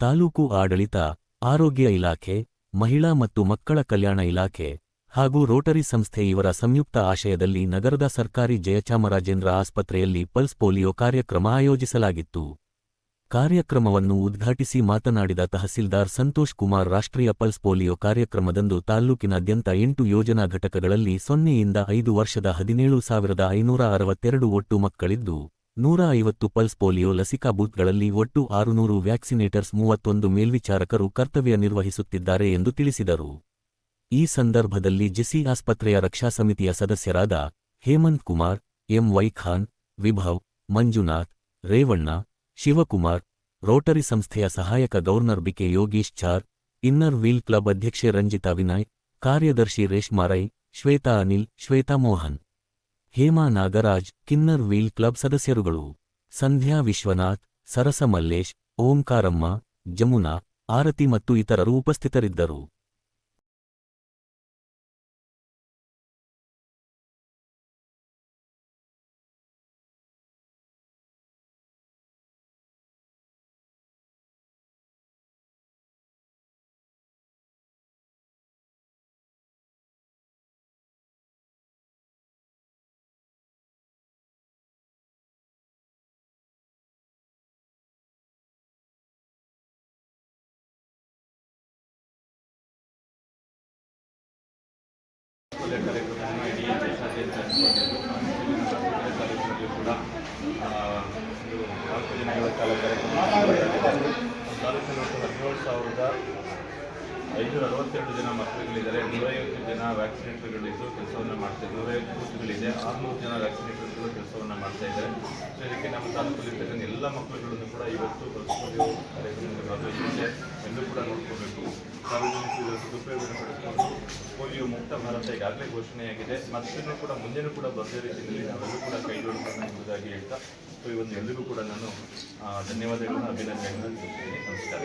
ತಾಲೂಕು ಆಡಳಿತ, ಆರೋಗ್ಯ ಇಲಾಖೆ, ಮಹಿಳಾ ಮತ್ತು ಮಕ್ಕಳ ಕಲ್ಯಾಣ ಇಲಾಖೆ ಹಾಗೂ ರೋಟರಿ ಸಂಸ್ಥೆ ಇವರ ಸಂಯುಕ್ತ ಆಶಯದಲ್ಲಿ ನಗರದ ಸರ್ಕಾರಿ ಜಯಚಾಮರಾಜೇಂದ್ರ ಆಸ್ಪತ್ರೆಯಲ್ಲಿ ಪಲ್ಸ್ ಪೋಲಿಯೋ ಕಾರ್ಯಕ್ರಮ ಆಯೋಜಿಸಲಾಗಿತ್ತು. ಕಾರ್ಯಕ್ರಮವನ್ನು ಉದ್ಘಾಟಿಸಿ ಮಾತನಾಡಿದ ತಹಸೀಲ್ದಾರ್ ಸಂತೋಷ್ ಕುಮಾರ್, ರಾಷ್ಟ್ರೀಯ ಪಲ್ಸ್ ಪೋಲಿಯೋ ಕಾರ್ಯಕ್ರಮದಂದು ತಾಲ್ಲೂಕಿನಾದ್ಯಂತ 8 ಯೋಜನಾ ಘಟಕಗಳಲ್ಲಿ 0ಯಿಂದ 5 ವರ್ಷದ 17,562 ಒಟ್ಟು ಮಕ್ಕಳಿದ್ದು, 150 ಪಲ್ಸ್ ಪೋಲಿಯೋ ಲಸಿಕಾ ಬೂತ್ಗಳಲ್ಲಿ ಒಟ್ಟು 600 ವ್ಯಾಕ್ಸಿನೇಟರ್ಸ್, 31 ಮೇಲ್ವಿಚಾರಕರು ಕರ್ತವ್ಯ ನಿರ್ವಹಿಸುತ್ತಿದ್ದಾರೆ ಎಂದು ತಿಳಿಸಿದರು. ಈ ಸಂದರ್ಭದಲ್ಲಿ ಜೆಸಿ ಆಸ್ಪತ್ರೆಯ ರಕ್ಷಾ ಸಮಿತಿಯ ಸದಸ್ಯರಾದ ಹೇಮಂತ್ ಕುಮಾರ್, ಎಂವೈ ಖಾನ್, ವಿಭವ್, ಮಂಜುನಾಥ್, ರೇವಣ್ಣ, ಶಿವಕುಮಾರ್, ರೋಟರಿ ಸಂಸ್ಥೆಯ ಸಹಾಯಕ ಗವರ್ನರ್ ಬಿಕೆ ಯೋಗೀಶ್ ಚಾರ್, ಇನ್ನರ್ ವೀಲ್ ಕ್ಲಬ್ ಅಧ್ಯಕ್ಷೆ ರಂಜಿತಾ ವಿನಾಯ್, ಕಾರ್ಯದರ್ಶಿ ರೇಷ್ಮಾ ರೈ, ಶ್ವೇತಾ ಅನಿಲ್, ಶ್ವೇತಾ ಮೋಹನ್, ಹೇಮಾ ನಾಗರಾಜ್, ಕಿನ್ನರ್ ವೀಲ್ ಕ್ಲಬ್ ಸದಸ್ಯರುಗಳು ಸಂಧ್ಯಾ ವಿಶ್ವನಾಥ್, ಸರಸ ಮಲ್ಲೇಶ್, ಓಂಕಾರಮ್ಮ, ಜಮುನಾ, ಆರತಿ ಮತ್ತು ಇತರರು ಉಪಸ್ಥಿತರಿದ್ದರು. ಕಾರ್ಯಕ್ರಮವನ್ನು ಇಡೀ ದೇಶಾದ್ಯಂತ ಹಮ್ಮಿಕೊಂಡಿದ್ದು ತಾಲೂಕಿನಲ್ಲಿ ಕೂಡ ಒಂದು 4 ದಿನಗಳ ಕಾಲ ಕಾರ್ಯಕ್ರಮ ತಾಲೂಕಿನಲ್ಲಿ ಒಟ್ಟು 17,562 ಜನ ಮಕ್ಕಳುಗಳಿದ್ದಾರೆ. 150 ಜನ ವ್ಯಾಕ್ಸಿನೇಟರ್ಗಳಿದ್ದು ಕೆಲಸವನ್ನು ಮಾಡ್ತಾ ಇದ್ದಾರೆ. 150 ಬೂತ್ಗಳಿದೆ. 600 ಜನ ವ್ಯಾಕ್ಸಿನೇಟರ್ಗಳು ಕೆಲಸವನ್ನು ಮಾಡ್ತಾ ಇದ್ದಾರೆ. ಸೊ ಇದಕ್ಕೆ ನಮ್ಮ ತಾಲೂಕಲ್ಲಿರ್ತಕ್ಕಂಥ ಎಲ್ಲ ಮಕ್ಕಳುಗಳನ್ನು ಕೂಡ ಇವತ್ತು ಪಲ್ಸ್ ಪೋಲಿಯೋ ಕಾರ್ಯಕ್ರಮದಲ್ಲಿ ಭಾಗವಹಿಸಿದೆ. ಎಲ್ಲೂ ಕೂಡ ನೋಡ್ಕೋಬೇಕು. ಸಾರ್ವಜನಿಕರು ಸದುಪಯೋಗವನ್ನು ಪಡಿಸಿಕೊಂಡು ಪೋಲಿಯೋ ಮುಕ್ತ ಭಾರತ ಈಗಾಗಲೇ ಘೋಷಣೆಯಾಗಿದೆ. ಮತ್ತೂ ಕೂಡ ಮುಂದೆನೂ ಕೂಡ ಬರದೇ ರೀತಿಯಲ್ಲಿ ನಾವೆಲ್ಲೂ ಕೂಡ ಕೈ ಜೋಡಿಸೋಣ ಎಂಬುದಾಗಿ ಹೇಳ್ತಾ, ಸೊ ಈ ಒಂದು ಎಲ್ಲರಿಗೂ ಕೂಡ ನಾನು ಧನ್ಯವಾದಗಳನ್ನು, ಅಭಿನಂದನೆಗಳನ್ನು ತಿಳಿಸ್ತೀನಿ. ನಮಸ್ಕಾರ.